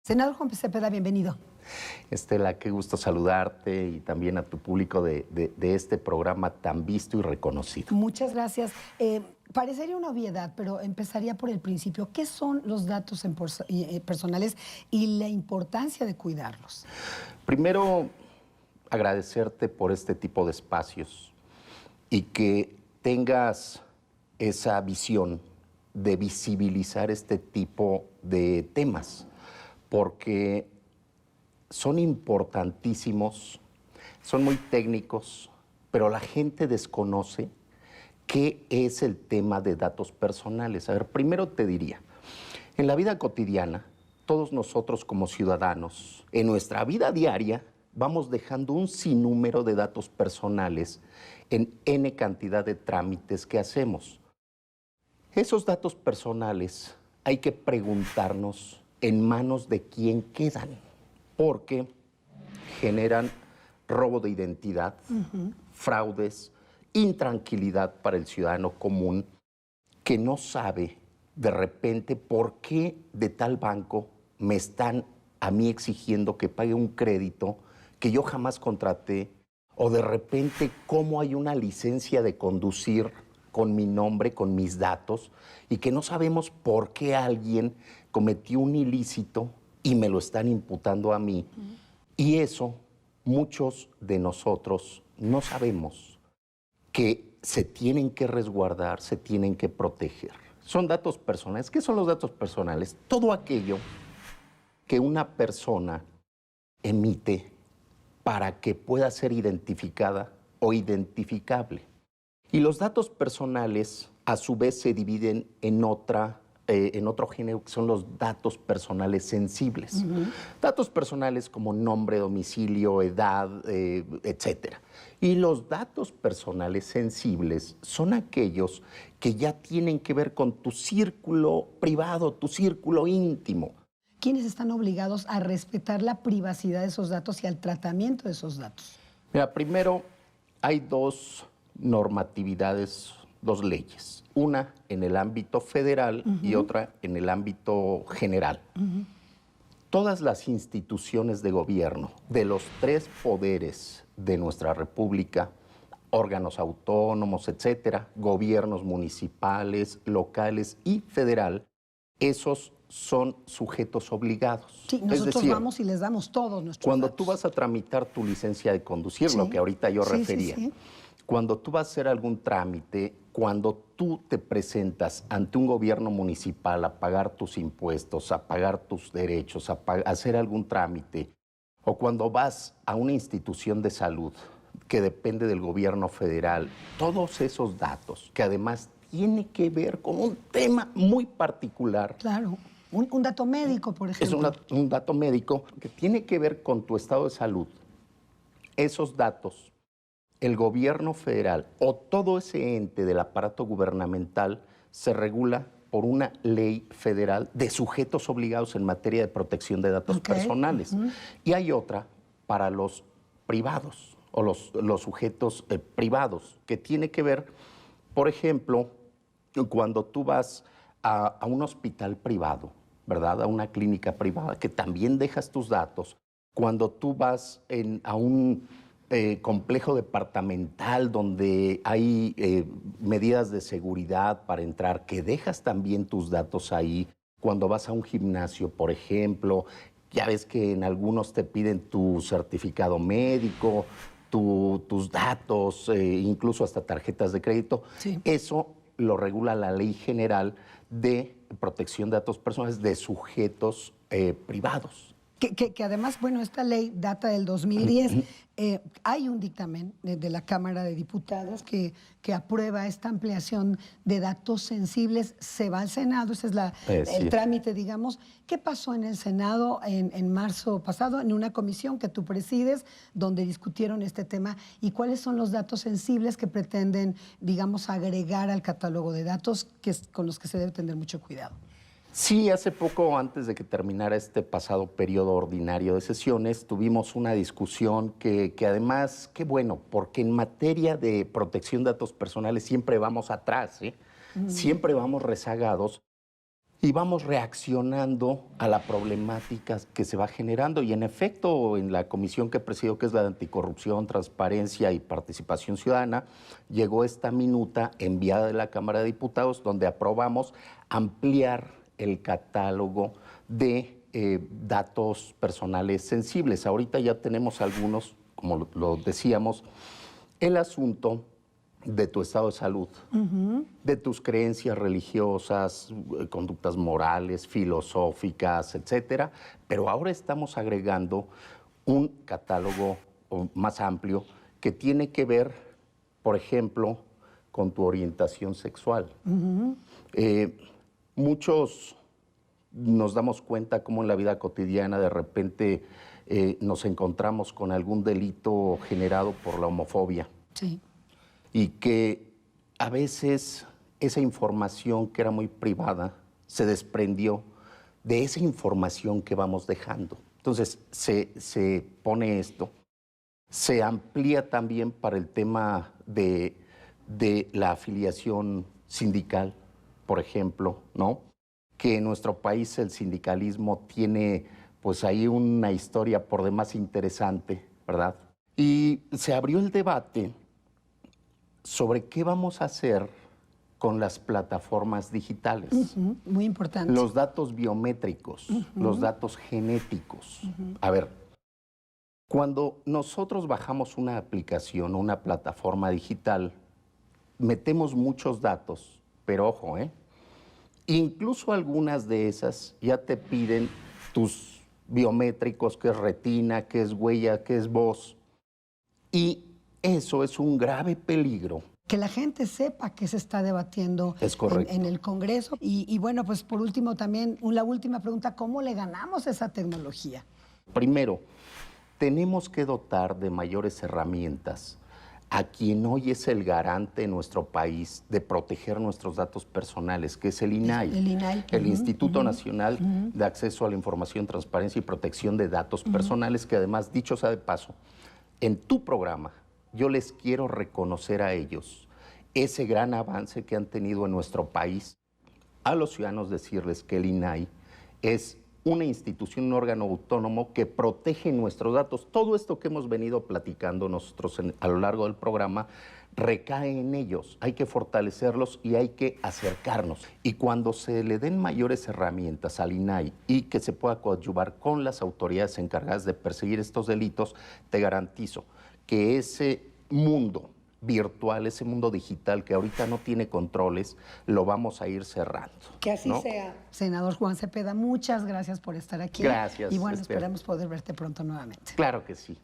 Senador Juan Cepeda, bienvenido. Estela, qué gusto saludarte y también a tu público de este programa tan visto y reconocido. Muchas gracias. Parecería una obviedad, pero empezaría por el principio. ¿Qué son los datos personales y la importancia de cuidarlos? Primero, agradecerte por este tipo de espacios y que tengas esa visión de visibilizar este tipo de temas, porque son importantísimos, son muy técnicos, pero la gente desconoce qué es el tema de datos personales. A ver, primero te diría, en la vida cotidiana, todos nosotros como ciudadanos, en nuestra vida diaria, vamos dejando un sinnúmero de datos personales en N cantidad de trámites que hacemos. Esos datos personales hay que preguntarnos en manos de quién quedan, porque generan robo de identidad, fraudes, intranquilidad para el ciudadano común que no sabe de repente por qué de tal banco me están a mí exigiendo que pague un crédito que yo jamás contraté, o de repente cómo hay una licencia de conducir con mi nombre, con mis datos, y que no sabemos por qué alguien cometió un ilícito y me lo están imputando a mí. Y eso muchos de nosotros no sabemos, que se tienen que resguardar, se tienen que proteger. Son datos personales. ¿Qué son los datos personales? Todo aquello que una persona emite para que pueda ser identificada o identificable. Y los datos personales, a su vez, se dividen en otro género, que son los datos personales sensibles. Datos personales como nombre, domicilio, edad, etcétera. Y los datos personales sensibles son aquellos que ya tienen que ver con tu círculo privado, tu círculo íntimo. ¿Quiénes están obligados a respetar la privacidad de esos datos y al tratamiento de esos datos? Mira, primero hay dos normatividades, dos leyes. Una en el ámbito federal y otra en el ámbito general. Todas las instituciones de gobierno de los tres poderes de nuestra república, órganos autónomos, etcétera, gobiernos municipales, locales y federal, esos son sujetos obligados. Sí, nosotros vamos y les damos todos nuestros cuando datos. tú vas a tramitar tu licencia de conducir, lo que ahorita yo refería, cuando tú vas a hacer algún trámite, cuando tú te presentas ante un gobierno municipal a pagar tus impuestos, a pagar tus derechos, a hacer algún trámite, o cuando vas a una institución de salud que depende del gobierno federal, todos esos datos, que además tiene que ver con un tema muy particular. Claro, un dato médico, por ejemplo. Es un dato médico que tiene que ver con tu estado de salud. Esos datos, el gobierno federal o todo ese ente del aparato gubernamental se regula por una ley federal de sujetos obligados en materia de protección de datos personales. Y hay otra para los privados o los sujetos privados, que tiene que ver, por ejemplo, cuando tú vas a un hospital privado, ¿verdad? A una clínica privada, que también dejas tus datos. Cuando tú vas a un complejo departamental donde hay medidas de seguridad para entrar, que dejas también tus datos ahí. Cuando vas a un gimnasio, por ejemplo, ya ves que en algunos te piden tu certificado médico, tus datos, incluso hasta tarjetas de crédito. Sí. Eso lo regula la Ley General de Protección de Datos Personales de Sujetos privados. Que además, bueno, esta ley data del 2010. Hay un dictamen de la Cámara de Diputados que aprueba esta ampliación de datos sensibles. Se va al Senado, ese es el trámite, digamos. ¿Qué pasó en el Senado en marzo pasado, en una comisión que tú presides, donde discutieron este tema? ¿Y cuáles son los datos sensibles que pretenden, digamos, agregar al catálogo de datos con los que se debe tener mucho cuidado? Sí, hace poco, antes de que terminara este pasado periodo ordinario de sesiones, tuvimos una discusión que además, qué bueno, porque en materia de protección de datos personales siempre vamos atrás, siempre vamos rezagados. y vamos reaccionando a la problemática que se va generando. Y en efecto, en la comisión que presido, que es la de Anticorrupción, Transparencia y Participación Ciudadana, llegó esta minuta enviada de la Cámara de Diputados, donde aprobamos ampliar el catálogo de datos personales sensibles. Ahorita ya tenemos algunos, como lo decíamos, el asunto de tu estado de salud, de tus creencias religiosas, conductas morales, filosóficas, etcétera. Pero ahora estamos agregando un catálogo más amplio que tiene que ver, por ejemplo, con tu orientación sexual. Muchos nos damos cuenta cómo en la vida cotidiana de repente nos encontramos con algún delito generado por la homofobia. Sí. Y que a veces esa información que era muy privada se desprendió de esa información que vamos dejando. Entonces se pone esto, se amplía también para el tema de la afiliación sindical, por ejemplo, ¿no? Que en nuestro país el sindicalismo tiene pues ahí una historia por demás interesante, ¿verdad? Y se abrió el debate sobre qué vamos a hacer con las plataformas digitales. Muy importante. Los datos biométricos, los datos genéticos. A ver, cuando nosotros bajamos una aplicación, una plataforma digital, metemos muchos datos, pero ojo, incluso algunas de esas ya te piden tus biométricos, que es retina, que es huella, que es voz. Y eso es un grave peligro. Que la gente sepa que se está debatiendo Es correcto. en el Congreso. Y bueno, pues por último también, la última pregunta, ¿cómo le ganamos esa tecnología? Primero, tenemos que dotar de mayores herramientas a quien hoy es el garante en nuestro país de proteger nuestros datos personales, que es el INAI. El INAI. El Instituto Nacional de Acceso a la Información, Transparencia y Protección de Datos Personales, que además, dicho sea de paso, en tu programa yo les quiero reconocer a ellos ese gran avance que han tenido en nuestro país. A los ciudadanos decirles que el INAI es una institución, un órgano autónomo que protege nuestros datos. Todo esto que hemos venido platicando nosotros a lo largo del programa recae en ellos. Hay que fortalecerlos y hay que acercarnos. Y cuando se le den mayores herramientas al INAI y que se pueda coadyuvar con las autoridades encargadas de perseguir estos delitos, te garantizo que ese mundo virtual, ese mundo digital que ahorita no tiene controles, lo vamos a ir cerrando. Que así sea. Senador Juan Cepeda, muchas gracias por estar aquí. Gracias. Y bueno, esperemos poder verte pronto nuevamente. Claro que sí.